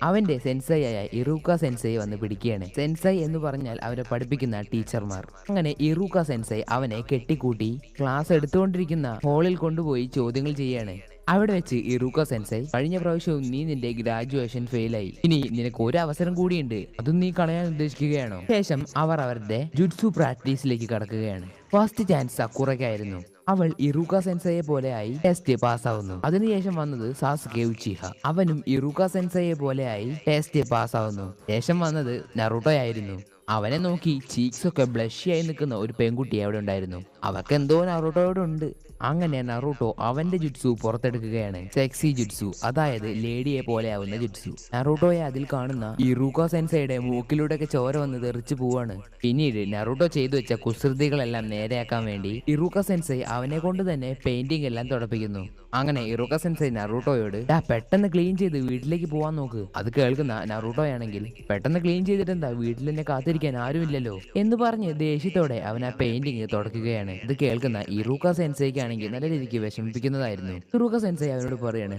അവന്റെ സെൻസൈയായ ഇറൂക്ക സെൻസൈ വന്ന് പിടിക്കുകയാണ്. സെൻസൈ എന്ന് പറഞ്ഞാൽ അവരെ പഠിപ്പിക്കുന്ന ടീച്ചർമാർ. അങ്ങനെ ഇറൂക്ക സെൻസൈ അവനെ കെട്ടിക്കൂട്ടി ക്ലാസ് എടുത്തുകൊണ്ടിരിക്കുന്ന ഹാളിൽ കൊണ്ടുപോയി ചോദ്യങ്ങൾ ചെയ്യാണ്. അവിടെ വെച്ച് ഇറൂക്ക സെൻസൈ, കഴിഞ്ഞ പ്രാവശ്യവും നീ നിന്റെ ഗ്രാജുവേഷൻ ഫെയിലായി, ഇനി നിനക്ക് ഒരു അവസരം കൂടിയുണ്ട്, അതും നീ കളയാൻ ഉദ്ദേശിക്കുകയാണോ? ശേഷം അവർ അവരുടെ ജുഡ്സു പ്രാക്ടീസിലേക്ക് കടക്കുകയാണ്. ഫസ്റ്റ് ചാൻസ് സക്കുറയ്ക്കായിരുന്നു. അവൾ ഇറൂക്ക സെൻസയെ പോലെയായി ടെസ്റ്റ് പാസ്സാവുന്നു. അതിനുശേഷം വന്നത് സാസുകെ ഉച്ചിഹ. അവനും ഇറൂക്ക സെൻസയെ പോലെയായി ടെസ്റ്റ് പാസ്സാവുന്നു. ശേഷം വന്നത് നറൂട്ടോയായിരുന്നു. അവനെ നോക്കി ചീക്സ് ഒക്കെ ബ്ലഷിയായി നിൽക്കുന്ന ഒരു പെൺകുട്ടി അവിടെ ഉണ്ടായിരുന്നു. അവർക്ക് എന്തോ നറൂട്ടോയോടുണ്ട്. അങ്ങനെ നറൂട്ടോ അവന്റെ ജുഡ്സു പുറത്തെടുക്കുകയാണ്. സെക്സി ജുഡ്സു, അതായത് ലേഡിയെ പോലെ ആവുന്ന ജുഡ്സു. നറൂട്ടോയെ അതിൽ കാണുന്ന ഇറൂക്ക സെൻസയുടെ മൂക്കിലൂടെയൊക്കെ ചോര വന്ന് തെറിച്ചു പോവാണ്. പിന്നീട് നറൂട്ടോ ചെയ്തു വെച്ച കുസൃതികളെല്ലാം നേരെയാക്കാൻ വേണ്ടി ഇറൂക്ക സെൻസൈ അവനെ കൊണ്ട് തന്നെ പെയിന്റിംഗ് എല്ലാം തുടപ്പിക്കുന്നു. അങ്ങനെ ഇറൂക്ക സെൻസൈ നറൂട്ടോയോട്, പെട്ടെന്ന് ക്ലീൻ ചെയ്ത് വീട്ടിലേക്ക് പോവാൻ നോക്ക്. അത് കേൾക്കുന്ന നറൂട്ടോയാണെങ്കിൽ, പെട്ടെന്ന് ക്ലീൻ ചെയ്തിട്ടെന്താ, വീട്ടിൽ തന്നെ കാത്തിരിക്കാൻ ആരുമില്ലല്ലോ എന്ന് പറഞ്ഞ് ദേഷ്യത്തോടെ അവൻ ആ പെയിന്റിംഗ് തുടക്കുകയാണ്. ഇത് കേൾക്കുന്ന ഇറൂക്ക സെൻസൈക്കാണെങ്കിൽ നല്ല രീതിക്ക് വിഷമിപ്പിക്കുന്നതായിരുന്നു. ഇറൂക്ക സെൻസൈ അവനോട് പറയാണ്,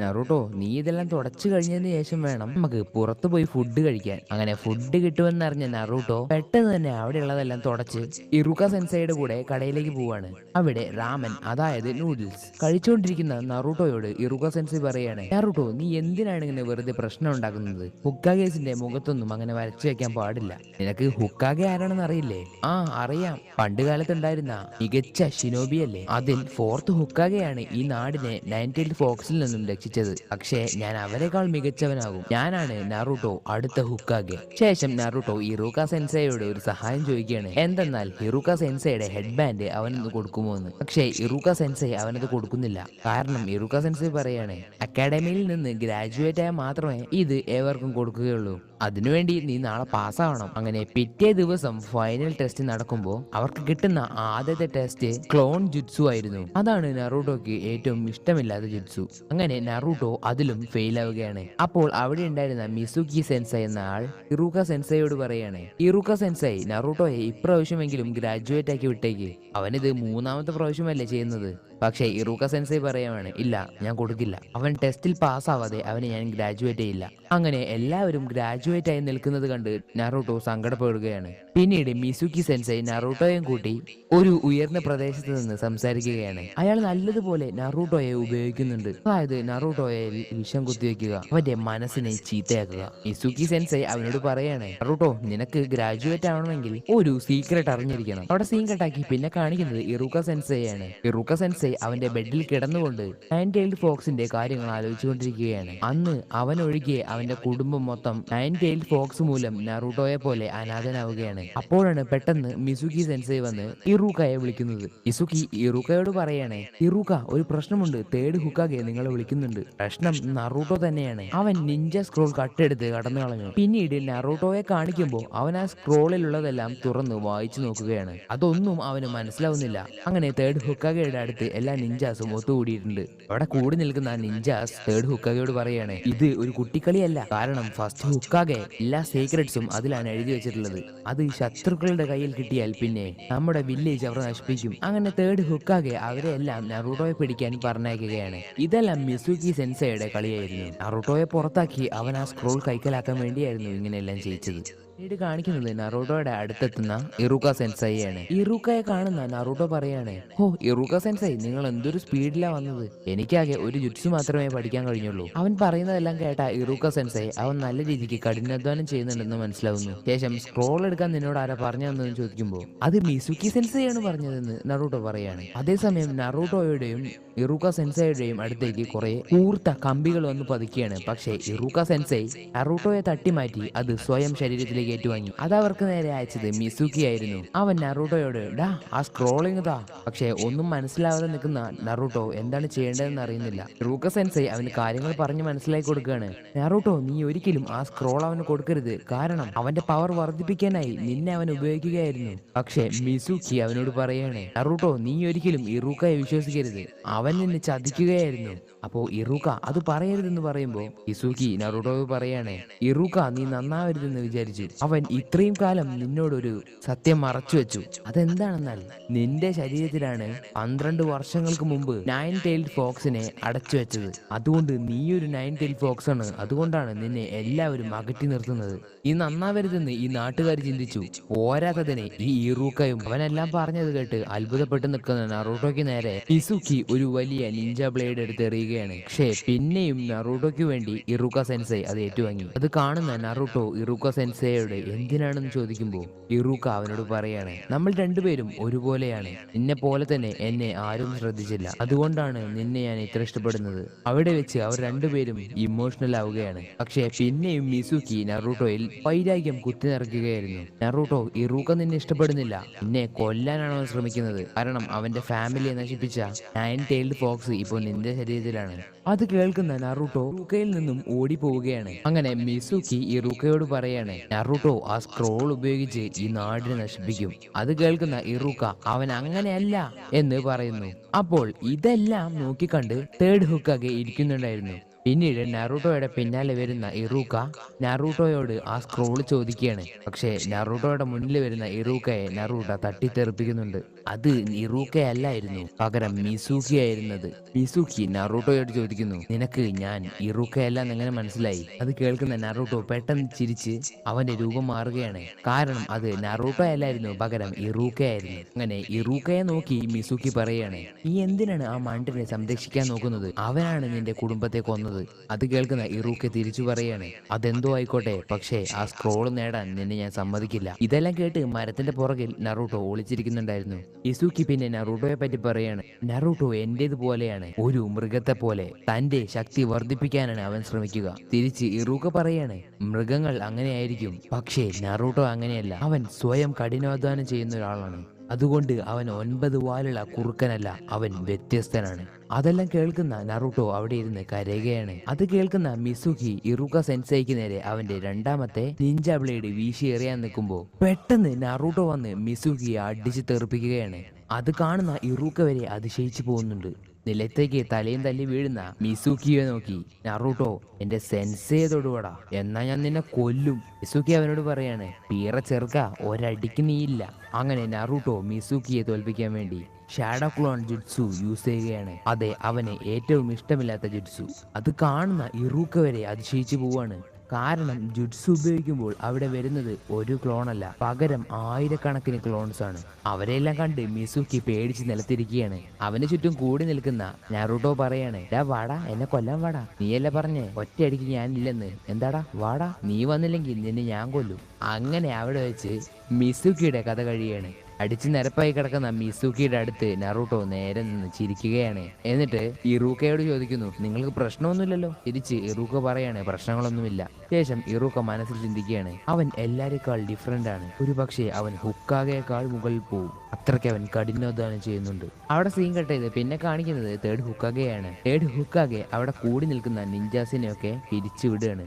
നറൂട്ടോ നീ ഇതെല്ലാം തുടച്ചു കഴിഞ്ഞതിന് ശേഷം വേണം നമുക്ക് പുറത്തു പോയി ഫുഡ് കഴിക്കാൻ. അങ്ങനെ ഫുഡ് കിട്ടുമെന്നറിഞ്ഞ നറൂട്ടോ പെട്ടെന്ന് തന്നെ അവിടെയുള്ളതെല്ലാം തുടച്ച് ഇറൂക്ക സെൻസൈയുടെ കൂടെ കടയിലേക്ക് പോവാണ്. അവിടെ റാമൻ, അതായത് നൂഡിൽസ് കഴിച്ചുകൊണ്ടിരിക്കുന്ന നറൂട്ടോയോട് ഇറൂക്ക സെൻസൈ പറയാണ്, നറൂട്ടോ നീ എന്തിനാണ് ഇങ്ങനെ വെറുതെ പ്രശ്നം ഉണ്ടാക്കുന്നത്? ഹുക്കാഗേസിന്റെ മുഖത്തൊന്നും അങ്ങനെ വരച്ചു വെക്കാൻ പാടില്ല. നിനക്ക് ഹുക്കാഗെ ആരാണെന്ന് അറിയില്ലേ? ആ അറിയാം, പണ്ട് കാലത്തുണ്ടായിരുന്ന മികച്ച ഷിനോബിയല്ലേ. അതിൽ ഫോർത്ത് ഹുക്കാഗെയാണ് ഈ നാടിനെ നയൻ ടൈൽഡ് ഫോക്സിൽ നിന്നും രക്ഷിച്ചത്. പക്ഷേ ഞാൻ അവരെക്കാൾ മികച്ചവനാകും. ഞാനാണ് നറൂട്ടോ, അടുത്ത ഹുക്കാഗെ. ശേഷം നറൂട്ടോ ഇറൂക്ക സെൻസൈയോട് ഒരു സഹായം ചോദിക്കുകയാണ്. എന്തെന്നാൽ ഇറൂക്ക സെൻസൈയുടെ ഹെഡ് ബാൻഡ് അവനൊന്ന് കൊടുക്കുമോ എന്ന്. പക്ഷേ ഇറൂക്ക സെൻസൈ അവനത് കൊടുക്കുന്നില്ല. കാരണം ഇറൂക്ക സെൻസൈ പറയാണ്, അക്കാഡമിയിൽ നിന്ന് ഗ്രാജുവേറ്റ് ആയാൽ മാത്രമേ ഇത് ഏവർക്കും കൊടുക്കുകയുള്ളൂ. അതിനുവേണ്ടി നീ നാളെ പാസ്സാവണം. അങ്ങനെ പിറ്റേ ദിവസം ഫൈനൽ ടെസ്റ്റ് നടക്കുമ്പോൾ അവർക്ക് കിട്ടുന്ന ആദ്യത്തെ ടെസ്റ്റ് ക്ലോൺ ജുഡ്സു ആയിരുന്നു. അതാണ് നറൂട്ടോക്ക് ഏറ്റവും ഇഷ്ടമില്ലാത്ത ജുഡ്സു. അങ്ങനെ നറൂട്ടോ അതിലും ഫെയിൽ ആവുകയാണ്. അപ്പോൾ അവിടെ ഉണ്ടായിരുന്ന മിസുക്കി സെൻസൈ എന്ന ആൾ ഇറൂക്ക സെൻസൈയോട് പറയാണ്, ഇറൂക്ക സെൻസൈ, നറൂട്ടോയെ ഇപ്രാവശ്യമെങ്കിലും ഗ്രാജുവേറ്റ് ആക്കി വിട്ടേക്ക്. അവനിത് മൂന്നാമത്തെ പ്രാവശ്യമല്ലേ ചെയ്യുന്നത്. പക്ഷേ ഇറൂക്ക സെൻസൈ പറയാണ്, ഇല്ല, ഞാൻ കൊടുക്കില്ല. അവൻ ടെസ്റ്റിൽ പാസ്സാവാതെ അവനെ ഞാൻ ഗ്രാജുവേറ്റ് ചെയ്യില്ല. അങ്ങനെ എല്ലാവരും ഗ്രാജുവേറ്റ് ആയി നിൽക്കുന്നത് കണ്ട് നറൂട്ടോ സങ്കടപ്പെടുകയാണ്. പിന്നീട് മിസുക്കി സെൻസൈ നറൂട്ടോയും കൂട്ടി ഒരു ഉയർന്ന പ്രദേശത്ത് നിന്ന് സംസാരിക്കുകയാണ്. അയാൾ നല്ലതുപോലെ നറൂട്ടോയെ ഉപയോഗിക്കുന്നുണ്ട്. അതായത് നറൂട്ടോയെ വിഷം കുത്തിവെക്കുക, അവന്റെ മനസ്സിനെ ചീത്തയാക്കുക. മിസുക്കി സെൻസൈ അവനോട് പറയാണ്, നറൂട്ടോ നിനക്ക് ഗ്രാജുവേറ്റ് ആവണമെങ്കിൽ ഒരു സീക്രട്ട് അറിഞ്ഞിരിക്കണം. അവിടെ സീൻ കട്ടാക്കി പിന്നെ കാണിക്കുന്നത് ഇറൂക്ക സെൻസൈയാണ്. ഇറൂക്ക സെൻസൈ അവന്റെ ബെഡിൽ കിടന്നുകൊണ്ട് നയൻ ടൈൽഡ് ഫോക്സിന്റെ കാര്യങ്ങൾ ആലോചിച്ചുകൊണ്ടിരിക്കുകയാണ്. അന്ന് അവനൊഴികെ അവന്റെ കുടുംബം മൊത്തം നയൻ ടൈൽഡ് ഫോക്സ് മൂലം നറൂട്ടോയെ പോലെ അനാഥനാവുകയാണ്. അപ്പോഴാണ് പെട്ടെന്ന് മിസുക്കി സെൻസൈ വന്ന് ഇറൂക്കയെ വിളിക്കുന്നത്. മിസുക്കി ഇറൂക്കയോട് പറയാണ്, ഇറൂക്ക, ഒരു പ്രശ്നമുണ്ട്, തേർഡ് ഹുക്കാഗെ നിങ്ങളെ വിളിക്കുന്നുണ്ട്. പ്രശ്നം നറൂട്ടോ തന്നെയാണ്. അവൻ നിഞ്ച സ്ക്രോൾ കട്ടെടുത്ത് കടന്നു കളഞ്ഞു. പിന്നീട് നറൂട്ടോയെ കാണിക്കുമ്പോൾ അവൻ ആ സ്ക്രോളിലുള്ളതെല്ലാം തുറന്ന് വായിച്ചു നോക്കുകയാണ്. അതൊന്നും അവന് മനസ്സിലാവുന്നില്ല. അങ്ങനെ തേർഡ് ഹുക്കാഗയുടെ അടുത്ത് എല്ലാ നിഞ്ചാസും ഒത്തുകൂടിയിട്ടുണ്ട്. അവിടെ കൂടി നിൽക്കുന്ന നിഞ്ചാസ് തേർഡ് ഹുക്കാഗയോട് പറയാണ്, ഇത് ഒരു കുട്ടിക്കളിയല്ല. കാരണം ഫസ്റ്റ് ഹുക്കാഗെ എല്ലാ സീക്രട്സും അതിലാണ് എഴുതി വെച്ചിട്ടുള്ളത്. അത് ശത്രുക്കളുടെ കയ്യിൽ കിട്ടിയാൽ പിന്നെ നമ്മുടെ വില്ലേജ് അവർ നശിപ്പിക്കും. അങ്ങനെ തേർഡ് ഹുക്കാഗെ അവരെ എല്ലാം നറൂട്ടോയെ പിടിക്കാൻ പറഞ്ഞയക്കുകയാണ്. ഇതെല്ലാം മിസുക്കി സെൻസൈയുടെ കളിയായിരുന്നു. നറൂട്ടോയെ പുറത്താക്കി അവൻ ആ സ്ക്രോൾ കൈക്കലാക്കാൻ വേണ്ടിയായിരുന്നു ഇങ്ങനെയെല്ലാം ചെയ്യിച്ചത്. പിന്നീട് കാണിക്കുന്നത് നറൂട്ടോയുടെ അടുത്തെത്തുന്ന ഇറൂക്ക സെൻസൈയാണ്. ഇറൂക്കയെ കാണുന്ന നറൂട്ടോ പറയാണ്, ഓ ഇറൂക്ക സെൻസൈ, നിങ്ങൾ എന്തൊരു സ്പീഡിലാ വന്നത്. എനിക്കാകെ ഒരു ജുഡ്സു മാത്രമേ പഠിക്കാൻ കഴിഞ്ഞുള്ളൂ. അവൻ പറയുന്നതെല്ലാം കേട്ട ഇറൂക്ക സെൻസൈ അവൻ നല്ല രീതിക്ക് കഠിനാധ്വാനം ചെയ്യുന്നുണ്ടെന്ന് മനസ്സിലാവുന്നു. ശേഷം സ്ക്രോൾ എടുക്കാൻ നിന്നോട് ആരാ പറഞ്ഞതെന്ന് ചോദിക്കുമ്പോൾ അത് മിസുക്കി സെൻസൈയാണ് പറഞ്ഞതെന്ന് നറൂട്ടോ പറയാണ്. അതേസമയം നറൂട്ടോയുടെയും ഇറൂക്ക സെൻസൈയുടെയും അടുത്തേക്ക് കുറെ കൂർത്ത കമ്പികൾ വന്ന് പതുക്കിയാണ്. പക്ഷേ ഇറൂക്ക സെൻസൈ നറൂട്ടോയെ തട്ടിമാറ്റി അത് സ്വയം ശരീരത്തിലേക്ക് ഏറ്റുവാങ്ങി. അതവർക്ക് നേരെ അയച്ചത് മിസുക്കി ആയിരുന്നു. അവൻ നറൂട്ടോയോട്, ആ സ്ക്രോളിംഗ് താ. പക്ഷേ ഒന്നും മനസ്സിലാവാതെ നിൽക്കുന്ന നറൂട്ടോ എന്താണ് ചെയ്യേണ്ടതെന്ന് അറിയുന്നില്ല. ഇറൂക്ക സെൻസൈ അവന് കാര്യങ്ങൾ പറഞ്ഞ് മനസ്സിലാക്കി കൊടുക്കുകയാണ്. നറൂട്ടോ, നീ ഒരിക്കലും ആ സ്ക്രോൾ അവന് കൊടുക്കരുത്. കാരണം അവന്റെ പവർ വർദ്ധിപ്പിക്കാനായി നിന്നെ അവൻ ഉപയോഗിക്കുകയായിരുന്നു. പക്ഷേ മിസുക്കി അവനോട് പറയാണ്, നറൂട്ടോ നീ ഒരിക്കലും ഇറൂക്കയെ വിശ്വസിക്കരുത്. അവൻ നിന്നെ ചതിക്കുകയായിരുന്നു. അപ്പോ ഇറൂക്ക അത് പറയരുതെന്ന് പറയുമ്പോൾ മിസുക്കി നറൂട്ടോയോട് പറയാണ്, ഇറൂക്ക നീ നന്നാവരുതെന്ന് വിചാരിച്ചു. അവൻ ഇത്രയും കാലം നിന്നോടൊരു സത്യം മറച്ചു വെച്ചു. അതെന്താണെന്നാൽ നിന്റെ ശരീരത്തിലാണ് 12 വർഷങ്ങൾക്ക് മുമ്പ് 9 ടൈൽഡ് ഫോക്സിനെ അടച്ചു വെച്ചത്. അതുകൊണ്ട് നീയൊരു 9 ടൈൽഡ് ഫോക്സ് ആണ്. അതുകൊണ്ടാണ് നിന്നെ എല്ലാവരും അകറ്റി നിർത്തുന്നത്. ഈ നന്നാവരുതെന്ന് ഈ നാട്ടുകാർ ചിന്തിച്ചു. പോരാത്തതിന് ഈ ഇറൂക്കയും. അവനെല്ലാം പറഞ്ഞത് കേട്ട് അത്ഭുതപ്പെട്ട് നിൽക്കുന്ന നറൂട്ടോയ്ക്ക് നേരെ മിസുക്കി ഒരു വലിയ നിഞ്ച ബ്ലേഡ് എടുത്ത് എറിയുകയാണ്. പക്ഷേ പിന്നെയും നറൂട്ടോയ്ക്ക് വേണ്ടി ഇറൂക്ക സെൻസൈ അത് ഏറ്റുവാങ്ങി. അത് കാണുന്ന നറൂട്ടോ ഇറൂക്ക സെൻസൈയോട് എന്തിനാണെന്ന് ചോദിക്കുമ്പോൾ ഇറൂക്ക അവനോട് പറയാണ്, നമ്മൾ രണ്ടുപേരും ഒരുപോലെയാണ്. നിന്നെ പോലെ തന്നെ എന്നെ ആരും ശ്രദ്ധിച്ചില്ല. അതുകൊണ്ടാണ് നിന്നെ ഞാൻ ഇത്ര ഇഷ്ടപ്പെടുന്നത്. അവിടെ വെച്ച് അവർ രണ്ടുപേരും ഇമോഷണൽ ആവുകയാണ്. പക്ഷേ പിന്നെയും മിസുക്കി നറൂട്ടോയിൽ വൈരാഗ്യം കുത്തി നിറയ്ക്കുകയായിരുന്നു. നറൂട്ടോ, ഇറൂക്ക നിന്നെ ഇഷ്ടപ്പെടുന്നില്ല. നിന്നെ കൊല്ലാനാണ് അവൻ ശ്രമിക്കുന്നത്. കാരണം അവന്റെ ഫാമിലിയെ നശിപ്പിച്ച 9 ടൈൽഡ് ഫോക്സ് ഇപ്പോൾ നിന്റെ ശരീരത്തിലാണ്. അത് കേൾക്കുന്ന നറൂട്ടോ ഇറൂക്കയിൽ നിന്നും ഓടിപ്പോവുകയാണ്. അങ്ങനെ മിസുക്കി ഇറൂക്കയോട് പറയാണ്, നറൂട്ടോ ആ സ്ക്രോൾ ഉപയോഗിച്ച് ഈ നാടിനെ നശിപ്പിക്കും. അത് കേൾക്കുന്ന ഇറൂക്ക അവൻ അങ്ങനെയല്ല എന്ന് പറയുന്നു. അപ്പോൾ ഇതെല്ലാം നോക്കിക്കണ്ട് തേർഡ് ഹുക്കാഗെ ഇരിക്കുന്നുണ്ടായിരുന്നു. പിന്നീട് നറൂട്ടോയുടെ പിന്നാലെ വരുന്ന ഇറൂക്ക നറൂട്ടോയോട് ആ സ്ക്രോൾ ചോദിക്കുകയാണ്. പക്ഷേ നറൂട്ടോയുടെ മുന്നിൽ വരുന്ന ഇറൂക്കയെ നറൂട്ട തട്ടിത്തെറിപ്പിക്കുന്നുണ്ട്. അത് ഇറൂക്കയല്ലായിരുന്നു, പകരം മിസുക്കി ആയിരുന്നത്. മിസുക്കി നറൂട്ടോയോട് ചോദിക്കുന്നു, നിനക്ക് ഞാൻ ഇറൂക്കയല്ലെന്ന് എങ്ങനെ മനസ്സിലായി? അത് കേൾക്കുന്ന നറൂട്ടോ പെട്ടെന്ന് ചിരിച്ച് അവന്റെ രൂപം മാറുകയാണ്. കാരണം അത് നറൂട്ടോ അല്ലായിരുന്നു, പകരം ഇറൂക്കയായിരുന്നു. അങ്ങനെ ഇറൂക്കയെ നോക്കി മിസുക്കി പറയാണ്, നീ എന്തിനാണ് ആ മണ്ടിനെ സംരക്ഷിക്കാൻ നോക്കുന്നത്? അവനാണ് നിന്റെ കുടുംബത്തെ കൊന്നത്. അത് കേൾക്കുന്ന ഇറൂക്ക തിരിച്ചു പറയാണ്, അതെന്തോ ആയിക്കോട്ടെ, പക്ഷേ ആ സ്ക്രോൾ നേടാൻ നിന്നെ ഞാൻ സമ്മതിക്കില്ല. ഇതെല്ലാം കേട്ട് മരത്തിന്റെ പുറകിൽ നറൂട്ടോ ഒളിച്ചിരിക്കുന്നുണ്ടായിരുന്നു. ഇസുക്കി പിന്നെ നറൂട്ടോയെ പറ്റി പറയാണ്, നറൂട്ടോ എന്റേതുപോലെയാണ്, ഒരു മൃഗത്തെ പോലെ. തന്റെ ശക്തി വർദ്ധിപ്പിക്കാനാണ് അവൻ ശ്രമിക്കുക. തിരിച്ച് ഇറൂക്ക പറയാണ്, മൃഗങ്ങൾ അങ്ങനെയായിരിക്കും, പക്ഷേ നറൂട്ടോ അങ്ങനെയല്ല. അവൻ സ്വയം കഠിനാധ്വാനം ചെയ്യുന്ന ഒരാളാണ്. അതുകൊണ്ട് അവൻ 9 വാലുള്ള കുറുക്കനല്ല, അവൻ വ്യത്യസ്തനാണ്. അതെല്ലാം കേൾക്കുന്ന നറൂട്ടോ അവിടെ ഇരുന്ന് കരയുകയാണ്. അത് കേൾക്കുന്ന മിസുക്കി ഇറൂക്ക സെൻസൈക്ക് നേരെ അവന്റെ രണ്ടാമത്തെ നിഞ്ച ബ്ലേഡ് വീശി എറിയാൻ നിൽക്കുമ്പോൾ പെട്ടെന്ന് നറൂട്ടോ വന്ന് മിസുക്കിയെ അടിച്ചു തെറിപ്പിക്കുകയാണ്. അത് കാണുന്ന ഇറൂക്ക വരെ അതിശയിച്ചു പോകുന്നുണ്ട്. നിലത്തേക്ക് തലയും തല്ലി വീഴുന്ന മിസുക്കിയെ നോക്കി നറൂട്ടോ, എന്റെ സെൻസയെ തൊടുവടാ, എന്നാ ഞാൻ നിന്നെ കൊല്ലും. മിസുക്കി അവനോട് പറയാണ്, പീറ ചെറുക്ക, ഒരടിക്ക് നീയില്ല. അങ്ങനെ നറൂട്ടോ മിസുക്കിയെ തോൽപ്പിക്കാൻ വേണ്ടി ഷാഡോ ക്ലോൺ ജുട്സു യൂസ് ചെയ്യുകയാണ്. അതെ, അവന് ഏറ്റവും ഇഷ്ടമില്ലാത്ത ജുട്സു. അത് കാണുന്ന ഇറൂക്ക വരെ അതിശയിച്ചു പോവാണ്. കാരണം ജുട്സു ഉപയോഗിക്കുമ്പോൾ അവിടെ വരുന്നത് ഒരു ക്ലോണല്ല, പകരം ആയിരക്കണക്കിന് ക്ലോൺസ് ആണ്. അവരെല്ലാം കണ്ട് മിസുക്കി പേടിച്ച് നിലത്തിരിക്കുകയാണ്. അവന് ചുറ്റും കൂടി നിൽക്കുന്ന നറൂട്ടോ പറയാണ്, വാടാ, എന്നെ കൊല്ലാൻ വാടാ. നീയല്ലേ പറഞ്ഞേ ഒറ്റയടിക്ക് ഞാനില്ലെന്ന്? എന്താടാ, വാടാ, നീ വന്നില്ലെങ്കിൽ നിന്നെ ഞാൻ കൊല്ലും. അങ്ങനെ അവിടെ വെച്ച് മിസുക്കിയുടെ കഥ കഴിയാണ്. അടിച്ചു നിരപ്പായി കിടക്കുന്ന മിസുക്കിയുടെ അടുത്ത് നറൂട്ടോ നേരെ നിന്ന് ചിരിക്കുകയാണ്. എന്നിട്ട് ഇറൂക്കയോട് ചോദിക്കുന്നു, നിങ്ങൾക്ക് പ്രശ്നമൊന്നുമില്ലല്ലോ? തിരിച്ച് ഇറൂക്ക പറയാണ്, പ്രശ്നങ്ങളൊന്നുമില്ല. ശേഷം ഇറൂക്ക മനസ്സിൽ ചിന്തിക്കുകയാണ്, അവൻ എല്ലാരെക്കാൾ ഡിഫറെന്റ് ആണ്. ഒരു പക്ഷേ അവൻ ഹുക്കാഗയേക്കാൾ മുകളിൽ പോവും. അത്രയ്ക്ക് അവൻ കഠിനാധ്വാനം ചെയ്യുന്നുണ്ട്. അവിടെ സീൻ കട്ട് ചെയ്ത് പിന്നെ കാണിക്കുന്നത് തേർഡ് ഹുക്കാഗെയാണ്. തേർഡ് ഹുക്കാഗെ അവിടെ കൂടി നിൽക്കുന്ന നിഞ്ചാസിനെയൊക്കെ പിരിച്ചു വിടുകയാണ്.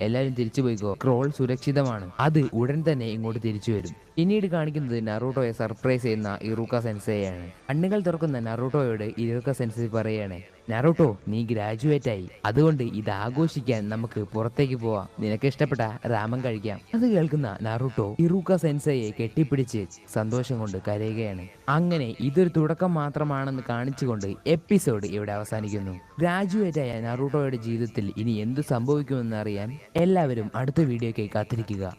എല്ലാരും തിരിച്ചു പോയിക്കോ, സ്ക്രോൾ സുരക്ഷിതമാണ്, അത് ഉടൻ തന്നെ ഇങ്ങോട്ട് തിരിച്ചു വരും. പിന്നീട് കാണിക്കുന്നത് നറൂട്ടോയെ സർപ്രൈസ് ചെയ്യുന്ന ഇറൂക്ക സെൻസെയാണ്. കണ്ണുകൾ തുറക്കുന്ന നറൂട്ടോയോട് ഇറൂക്ക സെൻസെ പറയാണ്, നറൂട്ടോ, നീ ഗ്രാജുവേറ്റ് ആയി, അതുകൊണ്ട് ഇത് ആഘോഷിക്കാൻ നമുക്ക് പുറത്തേക്ക് പോവാം. നിനക്ക് ഇഷ്ടപ്പെട്ട രാമൻ കഴിക്കാം. അത് കേൾക്കുന്ന നറൂട്ടോ ഇറൂക്ക സെൻസെയെ കെട്ടിപ്പിടിച്ച് സന്തോഷം കൊണ്ട് കരയുകയാണ്. അങ്ങനെ ഇതൊരു തുടക്കം മാത്രമാണെന്ന് കാണിച്ചുകൊണ്ട് എപ്പിസോഡ് ഇവിടെ അവസാനിക്കുന്നു. ഗ്രാജുവേറ്റ് ആയ നറൂട്ടോയുടെ ജീവിതത്തിൽ ഇനി എന്ത് സംഭവിക്കുമെന്ന് അറിയാൻ എല്ലാവരും അടുത്ത വീഡിയോയ്ക്ക് കാത്തിരിക്കുക.